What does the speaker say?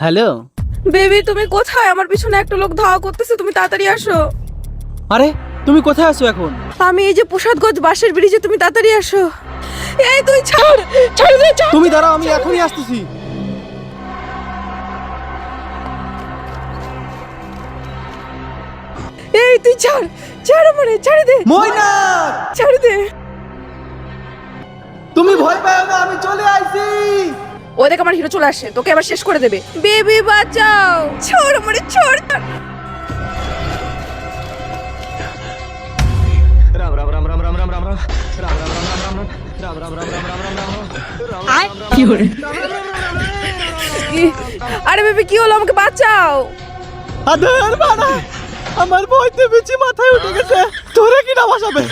Hello. Baby তুমি কোথায়? আমার পিছনে একটা লোক ধাওয়া করতেছে, তুমি তাড়াতাড়ি আসো। আরে তুমি কোথায় আছো এখন? আমি এই যে প্রসাদগঞ্জ বাসের ব্রিজে, তুমি তাড়াতাড়ি আসো। এই তুই ছাড়, ছাড় দে, ছাড়। তুমি দাঁড়াও, আমি এখনই আসতেছি। এই তুই ছাড়, ছাড় আমারে, ছাড় দে, ময়নাক, ছাড় দে। তুমি ভয় পাও না, আমি চলে আইছি। ও দেখ আমার হিরো চলে আসে, তোকে আবার শেষ করে দেবে। বেবি বাঁচাও, ছাড় আমারে, ছাড়। राम राम राम राम राम राम राम राम राम राम राम राम राम राम राम राम राम राम राम কি হলো? আরে বেবি কি হলো? আমাকে বাঁচাও। আদার বাড়া, আমার ভয়তে বিচি মাথায় উঠে গেছে। তোরে কি না বাঁচাবে?